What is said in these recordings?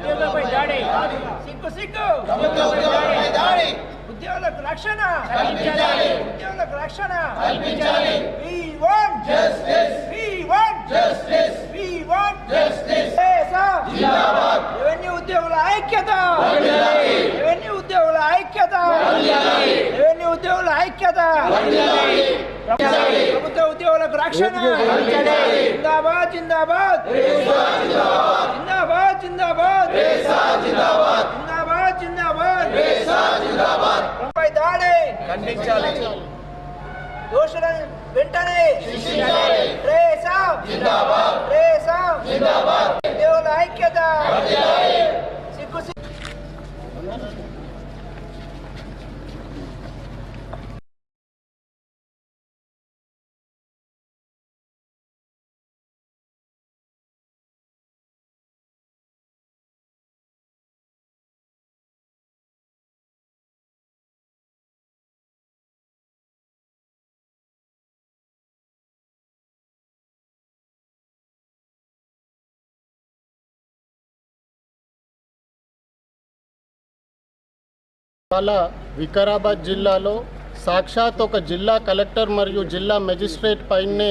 ఉద్యోగులపై దాడి సిగ్గు సిగ్గు ఉద్యోగులకు రక్షణ ఉద్యోగులకు రక్షణ we want justice we want justice we want justice Zindabad revenue ఉద్యోగుల ఐక్యత రెవెన్యూ ఉద్యోగుల ఐక్యత రెవెన్యూ ఉద్యోగుల ఐక్యత ప్రభుత్వ ఉద్యోగులకు రక్షణ జిందాబాద్ జిందాబాద్ జిందాబాద్ జిందాబాద్ జిందాబాద్ జిందాబాద్ పై దాడి ఖండించాలి దోషులను వెంటనే శిక్షించాలి ఉద్యోగుల ఐక్యత సిగ్గు ఇవాళ వికారాబాద్ జిల్లాలో సాక్షాత్ ఒక జిల్లా కలెక్టర్ మరియు జిల్లా మెజిస్ట్రేట్ పైనే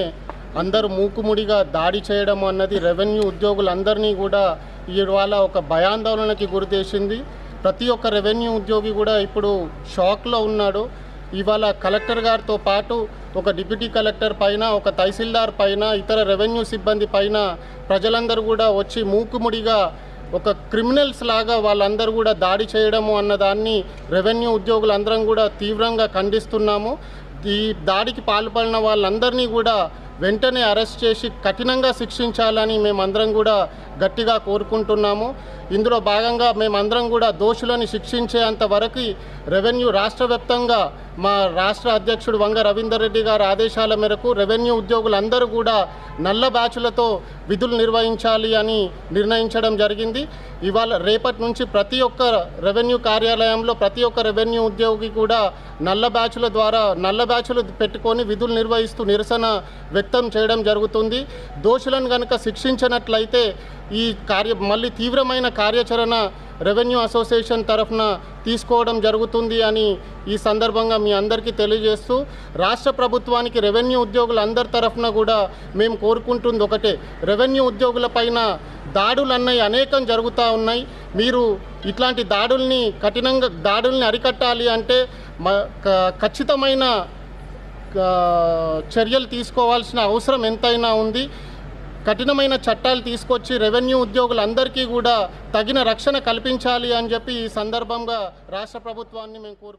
అందరూ మూకుముడిగా దాడి చేయడం అన్నది రెవెన్యూ ఉద్యోగులందరినీ కూడా ఇవాళ ఒక భయాందోళనకి గురిచేసింది. ప్రతి ఒక్క రెవెన్యూ ఉద్యోగి కూడా ఇప్పుడు షాక్లో ఉన్నాడు. ఇవాళ కలెక్టర్ గారితో పాటు ఒక డిప్యూటీ కలెక్టర్ పైన, ఒక తహసీల్దార్ పైన, ఇతర రెవెన్యూ సిబ్బంది పైన ప్రజలందరూ కూడా వచ్చి మూకుముడిగా ఒక క్రిమినల్స్ లాగా వాళ్ళందరూ కూడా దాడి చేయడము అన్నదాన్ని రెవెన్యూ ఉద్యోగులందరం కూడా తీవ్రంగా ఖండిస్తున్నాము. ఈ దాడికి పాల్పడిన వాళ్ళందరినీ కూడా వెంటనే అరెస్ట్ చేసి కఠినంగా శిక్షించాలని మేమందరం కూడా గట్టిగా కోరుకుంటున్నాము. ఇందులో భాగంగా మేమందరం కూడా దోషులను శిక్షించేంత వరకు రెవెన్యూ రాష్ట్ర వ్యాప్తంగా మా రాష్ట్ర అధ్యక్షుడు వంగ రవీందర్ రెడ్డి గారి ఆదేశాల మేరకు రెవెన్యూ ఉద్యోగులందరూ కూడా నల్ల బ్యాచులతో విధులు నిర్వహించాలి అని నిర్ణయించడం జరిగింది. ఇవాళ రేపటి నుంచి ప్రతి ఒక్క రెవెన్యూ కార్యాలయంలో ప్రతి ఒక్క రెవెన్యూ ఉద్యోగి కూడా నల్ల బ్యాచులు పెట్టుకొని విధులు నిర్వహిస్తూ నిరసన వ్యక్తం చేయడం జరుగుతుంది. దోషులను కనుక శిక్షించినట్లయితే ఈ మళ్ళీ తీవ్రమైన కార్యాచరణ రెవెన్యూ అసోసియేషన్ తరఫున తీసుకోవడం జరుగుతుంది అని ఈ సందర్భంగా మీ అందరికీ తెలియజేస్తూ, రాష్ట్ర ప్రభుత్వానికి రెవెన్యూ ఉద్యోగులందరి తరఫున కూడా మేము కోరుకుంటుంది ఒకటే, రెవెన్యూ ఉద్యోగులపైన దాడులు అన్నవి అనేకం జరుగుతూ ఉన్నాయి. మీరు ఇట్లాంటి దాడుల్ని అరికట్టాలి అంటే ఖచ్చితమైన చర్యలు తీసుకోవాల్సిన అవసరం ఎంతైనా ఉంది. కఠినమైన చట్టాలు తీసుకొచ్చి రెవెన్యూ ఉద్యోగులందరికీ కూడా తగిన రక్షణ కల్పించాలి అని చెప్పి ఈ సందర్భంగా రాష్ట్ర ప్రభుత్వాన్ని మేము కోరుకుంటున్నాం.